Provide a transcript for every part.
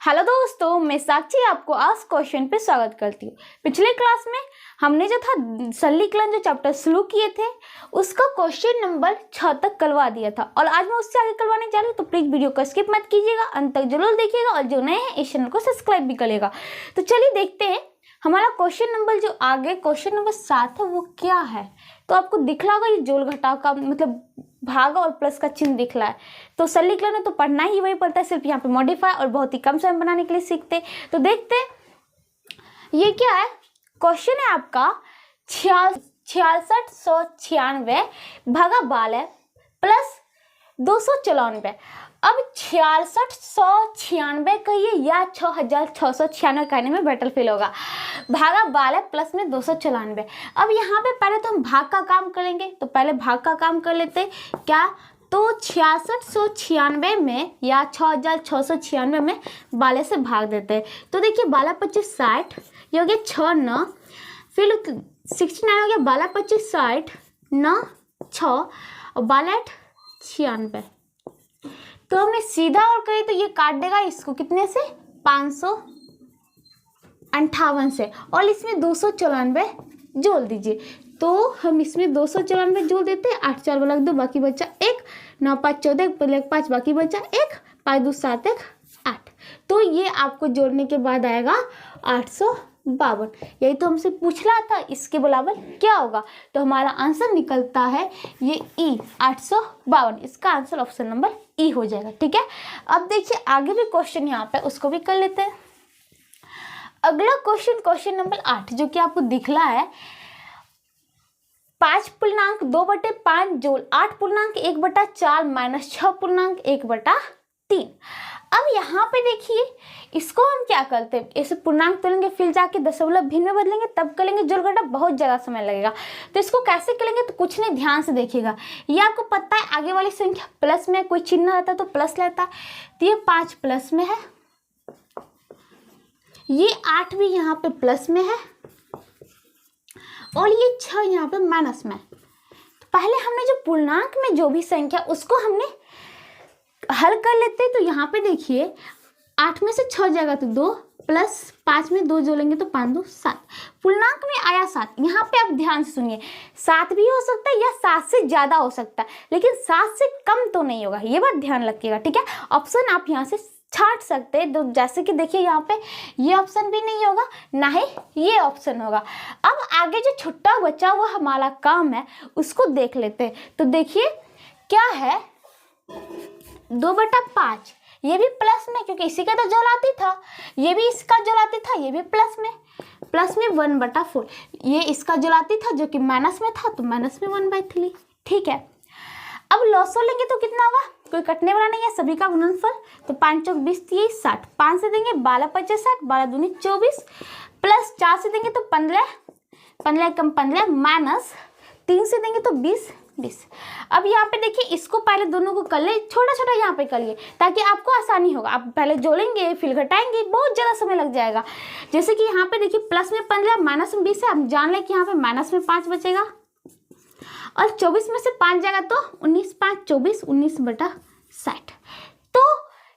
Hello दोस्तों, मैं साक्षी आपको आज क्वेश्चन पे स्वागत करती हूँ। पिछले क्लास में हमने जो था सरलीकरण जो चैप्टर शुरू किए थे उसका क्वेश्चन नंबर 6 तक करवा दिया था और आज मैं उससे आगे करवाने जा रही हूँ। तो प्लीज वीडियो को स्किप मत कीजिएगा, अंत तक जरूर देखिएगा और जो नए हैं इस चैनल को सब्सक्राइब भी करिएगा। तो चलिए देखते हैं हमारा क्वेश्चन नंबर जो आगे क्वेश्चन नंबर 7 है वो क्या है। तो आपको दिख रहा होगा ये जोड़ घटाव का मतलब भाग और प्लस का चिन्ह दिख रहा है। तो सरलीकरण में तो पढ़ना ही वही पड़ता है, सिर्फ यहाँ पे मॉडिफाई और बहुत ही कम समय बनाने के लिए सीखते हैं। तो देखते हैं ये क्या है। क्वेश्चन है आपका 6696 भागा 12 प्लस 294। अब 6696 कहिए या 6696 कहने में बेटर फील होगा। भागा 12 प्लस में 294। अब यहाँ पे पहले तो हम भाग का काम करेंगे, तो पहले भाग का काम कर लेते क्या। तो 6696 में या 6696 में 12 से भाग देते हैं। तो देखिए 12 25 60, ये हो गया 6 9, फिर 69 हो गया 12 25 60 9 6 और 12 96। तो हमने सीधा और कही तो ये काट देगा इसको कितने से 558 से और इसमें 294 जोड़ दीजिए। तो हम इसमें 294 जोड़ देते हैं। 8 4 लग दो, बाकी बचा 1, 9 5 14 5 बाकी बचा 1, 5 2 7 1 8। तो ये आपको जोड़ने के बाद आएगा 852। यही तो हमसे पूछ रहा था इसके बराबर क्या होगा। तो हमारा आंसर निकलता है ये ई 852। इसका आंसर ऑप्शन नंबर ई हो जाएगा। ठीक है, अब देखिए आगे भी क्वेश्चन यहाँ पे उसको भी कर लेते हैं। अगला क्वेश्चन नंबर 8 जो कि आपको दिख रहा है 5.2/5 जोड़ 8.1/4 माइनस 6.1/3। अब यहाँ पे देखिए इसको हम क्या करते हैं, इसे पूर्णांक तोलेंगे फिर जाके दशमलव भिन्न में बदलेंगे तब करेंगे जोड़ घटा, बहुत ज़्यादा समय लगेगा। तो इसको कैसे करेंगे तो कुछ नहीं, ध्यान से देखिएगा। ये आपको पता है आगे वाली संख्या प्लस में कोई चिन्ह रहता है तो प्लस लेता है। तो ये 5 प्लस में है, ये 8 भी यहाँ पे प्लस में है और ये 6 यहाँ पे माइनस में। तो पहले हमने जो पूर्णांक में जो भी संख्या उसको हमने हल कर लेते हैं। तो यहाँ पे देखिए 8 में से 6 जाएगा तो 2 प्लस 5 में 2 जोड़ेंगे तो 5 2 7। पूर्णांक में आया 7। यहाँ पे आप ध्यान से सुनिए, 7 भी हो सकता है या 7 से ज़्यादा हो सकता है, लेकिन 7 से कम तो नहीं होगा, ये बात ध्यान रखिएगा। ठीक है, ऑप्शन आप यहाँ से छाट सकते हैं। तो जैसे कि देखिए यहाँ पे ये ऑप्शन भी नहीं होगा, ना ही ये ऑप्शन होगा। अब आगे जो छुट्टा बचा हुआ हमारा काम है उसको देख लेते हैं। तो देखिए क्या है 2/5, ये भी प्लस में क्योंकि इसी का तो जोड़ाती था, ये भी इसका जोड़ाती था, ये भी प्लस में 1/4। ये इसका जोड़ाती था जो कि माइनस में था तो माइनस में 1/3। ठीक है, अब लॉसो लेंगे तो कितना होगा, कोई कटने वाला नहीं है, सभी का गुणनफल। तो 5 चौक 20 30 60, 5 से देंगे 12 25 60, 12 दूनी 24 प्लस 4 से देंगे तो 15, 15 कम 15 माइनस 3 से देंगे तो 20 20। अब यहाँ पे देखिए इसको पहले दोनों को कर ले, छोटा छोटा यहाँ पे करिए ताकि आपको आसानी होगा। आप पहले जोड़ेंगे फिर घटाएंगे, बहुत ज़्यादा समय लग जाएगा। जैसे कि यहाँ पे देखिए प्लस में 15 माइनस में 20 है, हम जान लें कि यहाँ पे माइनस में 5 बचेगा और 24 में से 5 जाएगा तो 19 5 24 19/60। तो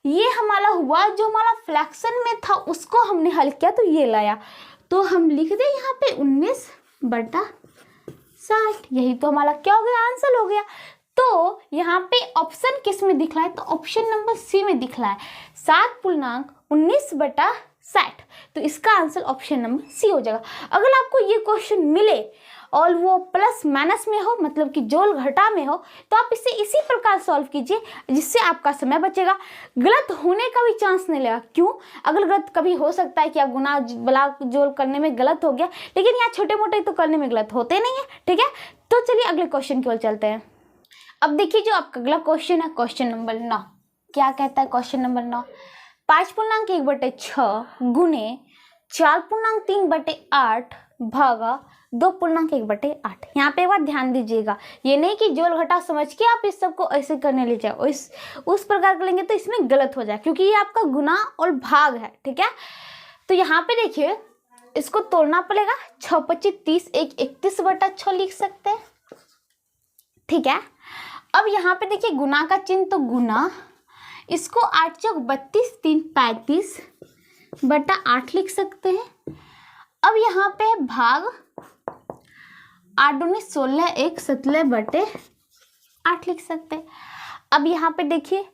ये हमारा हुआ, जो हमारा फ्रैक्शन में था उसको हमने हल किया तो ये लाया। तो हम लिख दें यहाँ पे 19/60। यही तो हमारा क्या हो गया, आंसर हो गया। तो यहाँ पे ऑप्शन किस में दिख रहा है, तो ऑप्शन नंबर सी में दिख रहा है 7.19/60। तो इसका आंसर ऑप्शन नंबर सी हो जाएगा। अगर आपको ये क्वेश्चन मिले और वो प्लस माइनस में हो मतलब कि जोड़ घटा में हो तो आप इसे इसी प्रकार सॉल्व कीजिए जिससे आपका समय बचेगा। गलत होने का भी चांस नहीं लेगा। क्यों, अगर गलत कभी हो सकता है कि आप गुना बला जोड़ करने में गलत हो गया, लेकिन यहाँ छोटे मोटे तो करने में गलत होते नहीं है। ठीक है, तो चलिए अगले क्वेश्चन की ओर चलते हैं। अब देखिए जो आपका अगला क्वेश्चन है क्वेश्चन नंबर 9। क्या कहता है क्वेश्चन नंबर 9, 5.1/6 गुने 4.3/8 भागा 2.1/8। यहाँ पे एक बार ध्यान दीजिएगा, ये नहीं कि जोड़ घटा समझ के आप इस सबको ऐसे करने ले जाओ, उस प्रकार करेंगे तो इसमें गलत हो जाए क्योंकि ये आपका गुना और भाग है। ठीक है, तो यहाँ पे देखिए इसको तोड़ना पड़ेगा। 6 25 30 1 31/6 लिख सकते हैं। ठीक है, अब यहाँ पे देखिए गुना का चिन्ह, तो गुना इसको 8 चौक 32 3 35 8 लिख सकते हैं। अब यहाँ पे है भाग 8 दूनी 16, 1 17/8 लिख सकते हैं। अब यहाँ पे देखिए,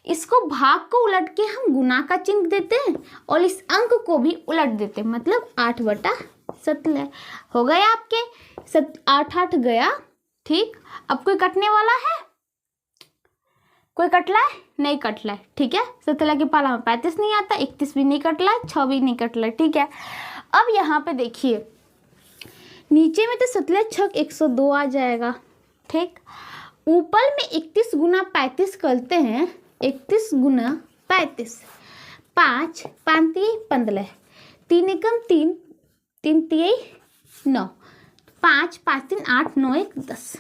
इसको भाग को उलट के हम गुना का चिन्ह देते हैं और इस अंक को भी उलट देते हैं, मतलब 8/17 हो गए आपके। 8 गया, ठीक। अब कोई कटने वाला है? कोई कटला है? नहीं कटला है, ठीक है। 17 के पाला में 35 नहीं आता, 31 भी नहीं कटला है, 6 भी नहीं कटला है, ठीक है। अब यहाँ पे देखिए, नीचे में तो 17 छक 102 आ जाएगा, ठीक। ऊपर में 31 गुना 35 करते हैं, 31 गुना 35, 5 5 15, 3 एकम 3, 3 3 9, 5 5 3 8 9 1 10,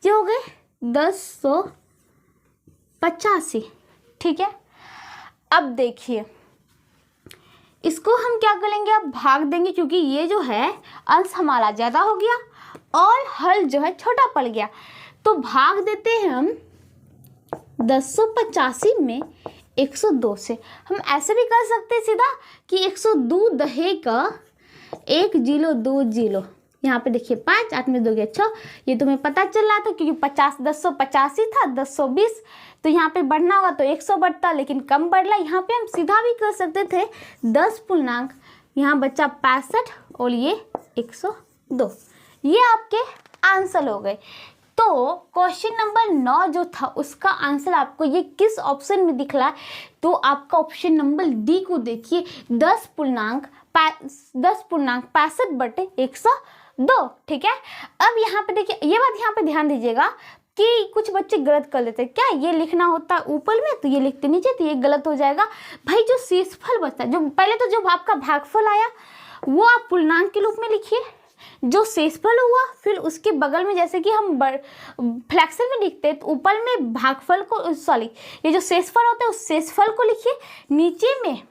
ये हो गए 1085, ठीक है। अब देखिए, इसको हम क्या करेंगे, अब भाग देंगे, क्योंकि ये जो है अंश हमारा ज़्यादा हो गया और हल जो है छोटा पड़ गया, तो भाग देते हैं हम 1085 में 102 से। हम ऐसे भी कर सकते हैं सीधा कि 102 दहे का 1 0 2 0, यहाँ पे देखिए 5 8 में 2 गया 6, ये तुम्हें पता चल रहा था क्योंकि 1085 था, 1020, तो यहाँ पे बढ़ना होगा तो 100 बढ़ता, लेकिन कम बढ़ रहा। यहाँ पे हम सीधा भी कर सकते थे 10 पूर्णांक, यहाँ बचा 65 और ये 102, ये आपके आंसर हो गए। तो क्वेश्चन नंबर 9 जो था उसका आंसर आपको ये किस ऑप्शन में दिख रहा है, तो आपका ऑप्शन नंबर डी को देखिए, 10 पूर्णांक 65/102, ठीक है। अब यहाँ पे देखिए, ये बात यहाँ पे ध्यान दीजिएगा कि कुछ बच्चे गलत कर लेते हैं, क्या ये लिखना होता है ऊपर में तो ये लिखते नीचे, तो ये गलत हो जाएगा भाई। जो शेषफल बचता है, जो पहले तो जो आपका भागफल आया वो आप पूर्णांक के रूप में लिखिए, जो शेषफल हुआ फिर उसके बगल में, जैसे कि हम फ्लैक्शन में लिखते हैं तो ऊपर में भागफल को, सॉरी ये जो शेषफल होता है उस शेषफल को लिखिए, नीचे में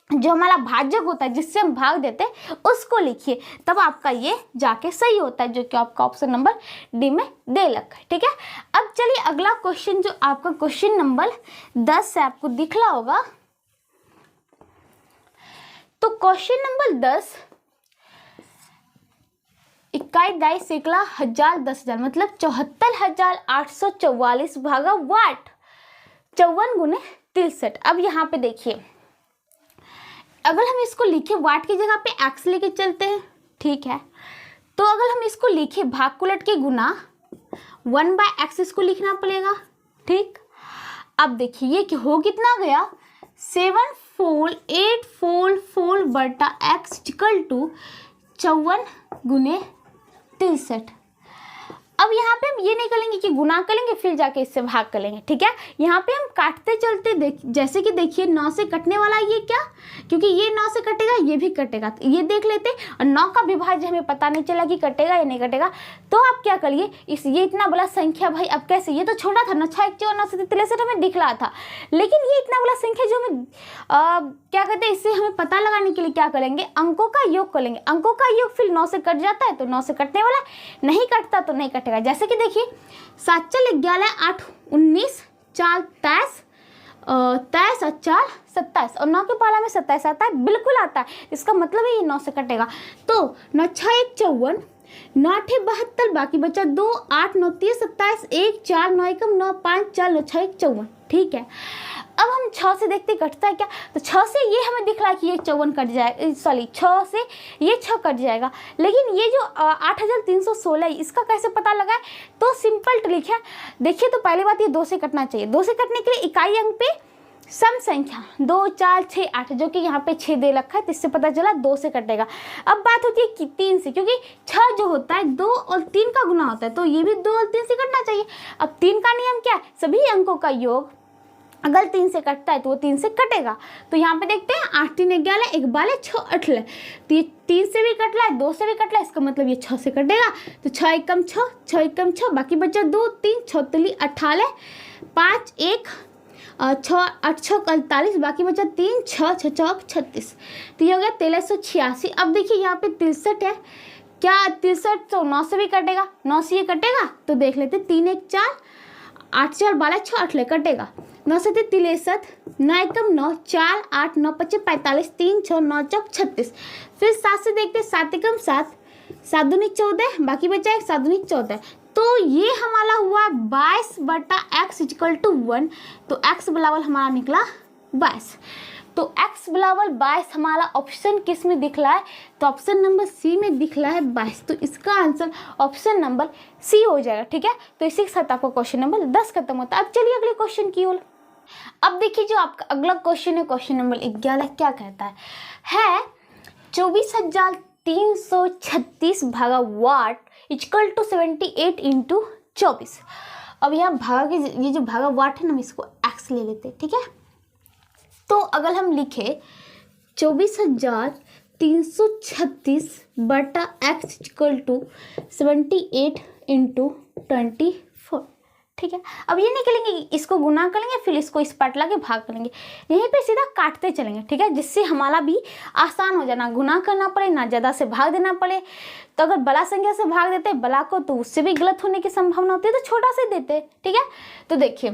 जो हमारा भाजक होता है जिससे हम भाग देते हैं उसको लिखिए, तब आपका ये जाके सही होता है, जो कि आपका ऑप्शन नंबर डी में दे रखा है, ठीक है। अब चलिए अगला क्वेश्चन, जो आपका क्वेश्चन नंबर 10 से आपको दिख रहा होगा, तो क्वेश्चन नंबर 10, 21 दाई सिकला 1000 10,000 मतलब 74,844 भागा वाट 54 गुने 63। अब यहाँ पे देखिए, अगर हम इसको लिखे वाट की जगह पे एक्स लेके चलते हैं, ठीक है, तो अगर हम इसको लिखे भाग को उलट के गुना 1/x इसको लिखना पड़ेगा, ठीक। अब देखिए ये कि हो कितना गया, 74,844/x = 54 गुने 63। अब यहाँ पे हम ये नहीं करेंगे कि गुना करेंगे फिर जाके इससे भाग करेंगे, ठीक है। यहाँ पे हम काटते चलते जैसे कि देखिए 9 से कटने वाला ये क्या, क्योंकि ये 9 से कटेगा ये भी कटेगा, तो ये देख लेते हैं। और 9 का विभाज्य हमें पता नहीं चला कि कटेगा या नहीं कटेगा, तो आप क्या करिए, ये इतना बड़ा संख्या भाई अब कैसे, ये तो छोटा था ना, 6 1 4 9 7 63 हमें दिख रहा था, लेकिन ये इतना बड़ा संख्या जो हमें क्या कहते हैं, इससे हमें पता लगाने के लिए क्या करेंगे, अंकों का योग करेंगे। अंकों का योग फिर 9 से कट जाता है तो 9 से कटने वाला, नहीं कटता तो नहीं कटेगा। जैसे कि देखिए 7 4 11 8 19 4 23 23 और 4 27 और 9 के पाला में 27 आता है, बिल्कुल आता है, इसका मतलब है ये 9 से कटेगा। तो 9 6 1 54, 9 8 72, बाकी बचा 2 8 9 30 27 1 4 9 1 9 5 4 9 6 1 54, ठीक है। अब हम 6 से देखते कटता है क्या, तो 6 से ये हमें दिख रहा है कि ये 54 कट जाएगा, सॉरी 6 से ये 6 कट जाएगा, लेकिन ये जो 8,316 इसका कैसे पता लगा है, तो सिंपल ट्रिक है। देखिए तो पहली बात ये 2 से कटना चाहिए, 2 से कटने के लिए इकाई अंक पे सम संख्या 2 4 6 8, जो कि यहाँ पे 6 दे रखा है, तो इससे पता चला 2 से कटेगा। अब बात होती है कि 3 से, क्योंकि 6 जो होता है 2 और 3 का गुना होता है, तो ये भी 2 और 3 से कटना चाहिए। अब 3 का नियम क्या है, सभी अंकों का योग अगर 3 से कटता है तो वो 3 से कटेगा। तो यहाँ पे देखते हैं 8 3 11 1 12 6 18, तो ये 3 से भी कट रहा है 2 से भी कट रहा है, इसका मतलब ये 6 से कटेगा। तो 6 1 6 6 1 6, बाकी बचा 2 3 6 3 18 5 1 6 8 6 41, बाकी बचा 3 6 6 4 36, तो ये हो गया 1386। अब देखिए यहाँ पे 63 है, क्या 63 तो 9 से भी कटेगा, 9 से ये कटेगा, तो देख लेते 3 1 4 8 4 12 6 8 कटेगा, 9 7 63, 9 एकम 9, 4 8 9 5 45, 3 6 9 चौक 36। फिर 7 से देखते हैं, 7 एकम 7, 7 दूनी 14, बाकी बचा है 7 दूनी 14। तो ये हमारा हुआ 22/x = 1। तो x बराबर हमारा निकला 22। तो x बराबर 22 हमारा ऑप्शन किस में दिख रहा है? तो ऑप्शन नंबर सी में दिख रहा है 22। तो इसका आंसर ऑप्शन नंबर सी हो जाएगा। ठीक है, तो इसी के साथ आपका क्वेश्चन नंबर 10 खत्म होता है। अब चलिए अगले क्वेश्चन की ओर। अब देखिए जो आपका अगला क्वेश्चन है, क्वेश्चन नंबर 11 क्या कहता है 24,336 भागा वाट इक्वल टू 78 × 24। अब यहाँ भागा के ये जो भागा वाट है ना, हम इसको एक्स ले लेते हैं। ठीक है, तो अगर हम लिखे 24,336 बटा x इक्वल टू 78 × 24। ठीक है, अब ये नहीं करेंगे, इसको गुना करेंगे, फिर इसको इस पार्ट ला के भाग करेंगे, यहीं पे सीधा काटते चलेंगे। ठीक है, जिससे हमारा भी आसान हो जाना, गुना करना पड़े ना, ज़्यादा से भाग देना पड़े। तो अगर बड़ा संख्या से भाग देते बड़ा को तो उससे भी गलत होने की संभावना होती है, तो छोटा से देते। ठीक है, तो देखिए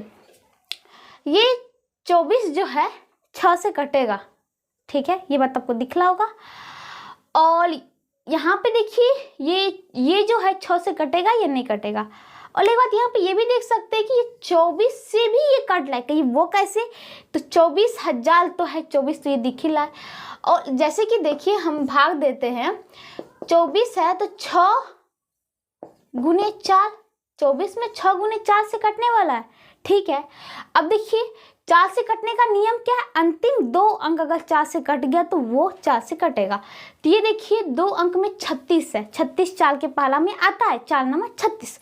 ये 24 जो है 6 से कटेगा। ठीक है, ये बात आपको दिख रहा होगा। और यहाँ पे देखिए ये जो है 6 से कटेगा, ये नहीं कटेगा। और एक बात यहाँ पे ये भी देख सकते हैं कि ये 24 से भी ये कट रहा है, कहीं वो कैसे? तो 24,000 तो है 24, तो ये दिख ही रहा है। और जैसे कि देखिए हम भाग देते हैं, 24 है तो 6 × 4, 24 में 6 × 4 से कटने वाला है। ठीक है, अब देखिए 4 से कटने का नियम क्या है? अंतिम 2 अंक अगर 4 से कट गया तो वो 4 से कटेगा। तो ये देखिए 2 अंक में 36 है, 36 4 के पाला में आता है, 4 9 36,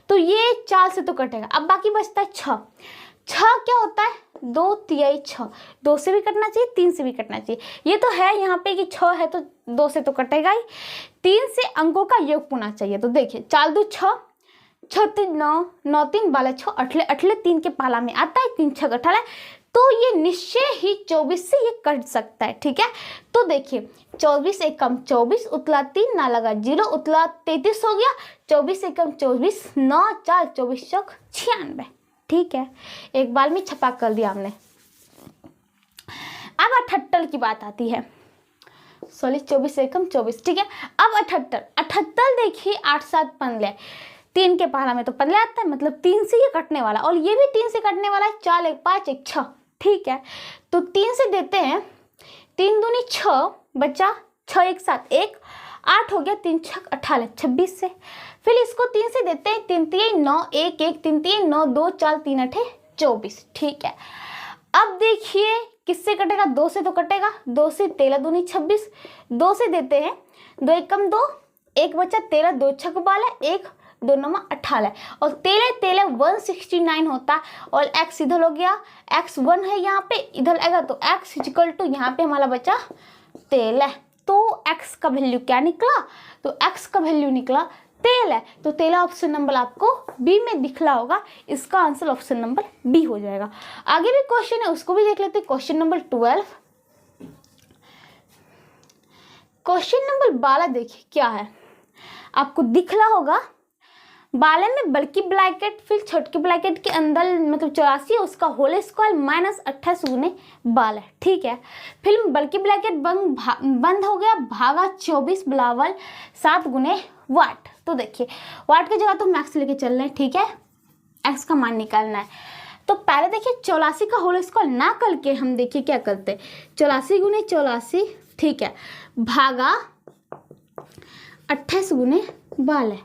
तो ये 4 से तो कटेगा। अब बाकी बचता है 6। 6 क्या होता है? 2 तिहाई 6, 2 से भी कटना चाहिए, 3 से भी कटना चाहिए। ये तो है यहाँ पे कि 6 है तो 2 से तो कटेगा ही, 3 से अंकों का योग होना चाहिए। तो देखिए 4 2 6, 6 3 9, 9 3 12 6, 8 3 के पाला में आता है, 3 6 18, तो ये निश्चय ही 24 से ये कट सकता है। ठीक है, तो देखिए 24 एकम 24, उतला 3 ना लगा 0, उतला 33 हो गया। 24 एकम 24, 9 4 24 चौक 96। ठीक है, एक बार में छपाक कर दिया हमने। अब 78 की बात आती है। 24 एकम 24। ठीक है, अब 78 देखिए 8 7 15, 3 के पाला में तो 15 आता है, मतलब 3 से ये कटने वाला, और ये भी 3 से कटने वाला है। 4 1 5 1 6। ठीक है, तो 3 से देते हैं, 3 दूनी 6, बचा 6 1 7 1, 8 हो गया, 3 6 18 26 से। फिर इसको 3 से देते हैं, 3 3 9 1 1, 3 3 9 2 4 3 8 24। ठीक है, अब देखिए किससे कटेगा? 2 से तो कटेगा, 2 से 13 दूनी 26, 2 से देते हैं, 2 एकम 2, 1 बचा 13, 2 6 12, 1 2 9 18, और 13 13 169 होता। और x इधर हो गया, x 1 है यहाँ पे, इधर आएगा तो x इक्वल टू यहाँ पे हमारा बचा 13। तो x का वैल्यू क्या निकला? तो x का वैल्यू निकला 13। तो 13 ऑप्शन नंबर आपको बी में दिख रहा होगा, इसका आंसर ऑप्शन नंबर बी हो जाएगा। आगे भी क्वेश्चन है, उसको भी देख लेते हैं। क्वेश्चन नंबर 12, क्वेश्चन नंबर 12 देखिए क्या है, आपको दिख रहा होगा। 12 में बल्कि ब्रैकेट, फिर छोटके ब्रैकेट के अंदर मतलब 84, उसका होल स्क्वायर माइनस 28 × 12। ठीक है, फिर बल्कि ब्रैकेट बंद हो गया, भागा 24 बराबर 7 × वाट। तो देखिए वाट की जगह तो मैक्स लेके चल रहे हैं। ठीक है, एक्स का मान निकालना है। तो पहले देखिए 84 का होल स्क्वायर ना करके हम देखिए क्या करते हैं, 84 × 84। ठीक है, भागा 28 × 12।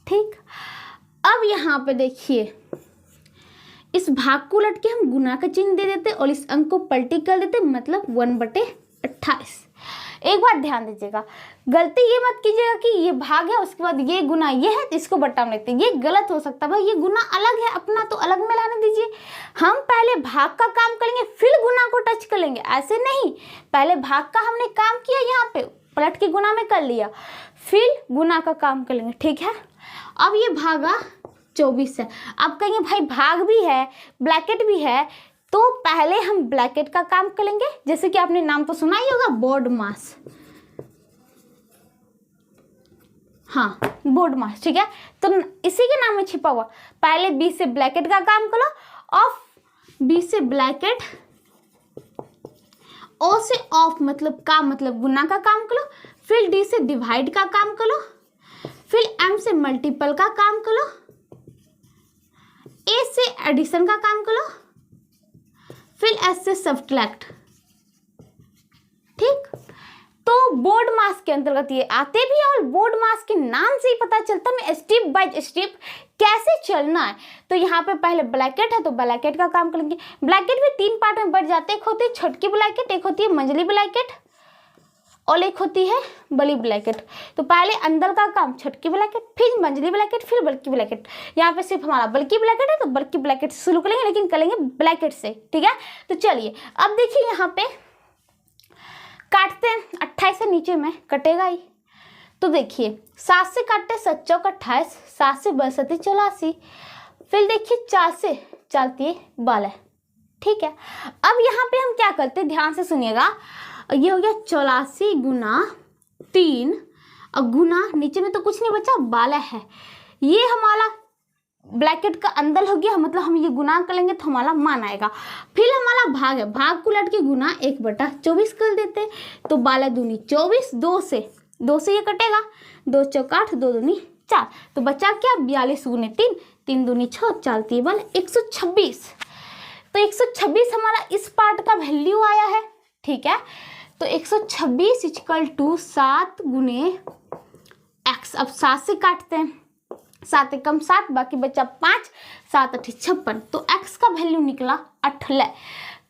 ठीक, अब यहाँ पे देखिए इस भाग को उलट के हम गुना का चिन्ह दे देते और इस अंक को पलटी कर देते, मतलब 1/28। एक बात ध्यान दीजिएगा, गलती ये मत कीजिएगा कि ये भाग है उसके बाद ये गुना ये है तो इसको बट्टा में लेते, ये गलत हो सकता है। भाई ये गुना अलग है, अपना तो अलग में लाने दीजिए। हम पहले भाग का काम करेंगे फिर गुना को टच कर लेंगे, ऐसे नहीं। पहले भाग का हमने काम किया, यहाँ पे पलट के गुना में कर लिया, फिर गुना का काम कर लेंगे। ठीक है, अब ये भागा 24 है। अब कहेंगे भाई भाग भी है ब्रैकेट भी है, तो पहले हम ब्रैकेट का काम करेंगे। जैसे कि आपने नाम तो सुना ही होगा, बोर्ड मास। हाँ, बोर्ड मास। ठीक है, तो इसी के नाम में छिपा हुआ, पहले बी से ब्रैकेट का काम करो और बी से ब्लैकेट, ओ से ऑफ मतलब का मतलब गुना का काम करो, फिर डी से डिवाइड का काम करो, फिर एम से मल्टीपल का काम करो, ए से एडिशन का काम करो, फिर एस से सब्ट्रैक्ट। ठीक, तो बोर्ड मास के अंतर्गत ये आते भी है और बोर्ड मास के नाम से ही पता चलता है स्टेप बाय स्टेप कैसे चलना है। तो यहाँ पे पहले ब्लैकेट है तो ब्लैकेट का काम करेंगे। ब्लैकेट भी 3 पार्ट में बढ़ जाते हैं, एक होती है छोटकी ब्लैकेट, एक होती है मंझली ब्लैकेट और एक होती है बड़ी ब्लैकेट। तो पहले अंदर का काम छोटकी ब्लैकेट, फिर मंझली ब्लैकेट, फिर बल्कि ब्लैकेट। यहाँ पे सिर्फ हमारा बल्कि ब्लैकेट है तो बल्कि ब्लैकेट से शुरू करेंगे, लेकिन करेंगे ब्लैकेट से। ठीक है, तो चलिए अब देखिए यहाँ पे काटते हैं। 28 से नीचे में कटेगा ही, तो देखिए 7 से काटते 7 चौक 28, 7 से 62 84, फिर देखिए 4 से चलती है 12। ठीक है, अब यहाँ पे हम क्या करते हैं, ध्यान से सुनिएगा। ये हो गया 84 गुना 3 और गुना नीचे में तो कुछ नहीं बचा, 12 है। ये हमारा ब्रैकेट का अंदर हो गया, मतलब हम ये गुना करेंगे तो हमारा मान आएगा। फिर हमारा भाग है, भाग को उलट के गुना 1/24 कर देते, तो 12 दूनी 24, 2 से ये कटेगा, 2 चौक 8, 2 दूनी 4, तो बचा क्या 42 गुने 3, 3 दूनी 6, 4 3 126। तो 126 हमारा इस पार्ट का वैल्यू आया है। ठीक है, तो 126 = 7 गुने x। अब 7 से काटते हैं, 7 एकम 7, बाकी बचा 5, 7 8 56, तो x का वैल्यू निकला 18।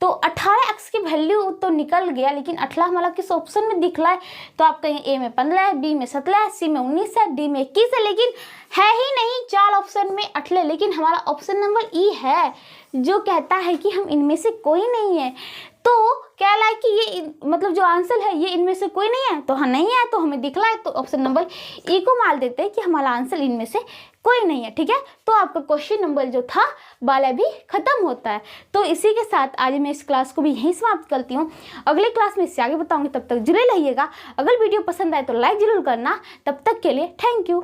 तो 18x की वैल्यू तो निकल गया, लेकिन 18 हमारा किस ऑप्शन में दिख रहा है, तो आप कहें ए में 15 है, बी में 17 है, सी में 19 है, डी में 21 है, लेकिन है ही नहीं 4 ऑप्शन में 18। लेकिन हमारा ऑप्शन नंबर ई है जो कहता है कि हम इनमें से कोई नहीं है। तो क्या है कि ये मतलब जो आंसर है ये इनमें से कोई नहीं है, तो हाँ नहीं है, तो हमें दिख रहा है, तो ऑप्शन नंबर ई को मान देते हैं कि हमारा आंसर इनमें से कोई नहीं है। ठीक है, तो आपका क्वेश्चन नंबर जो था 12 भी खत्म होता है। तो इसी के साथ आज मैं इस क्लास को भी यहीं समाप्त करती हूँ। अगले क्लास में इससे आगे बताऊंगी, तब तक जुड़े रहिएगा। अगर वीडियो पसंद आए तो लाइक जरूर करना। तब तक के लिए थैंक यू।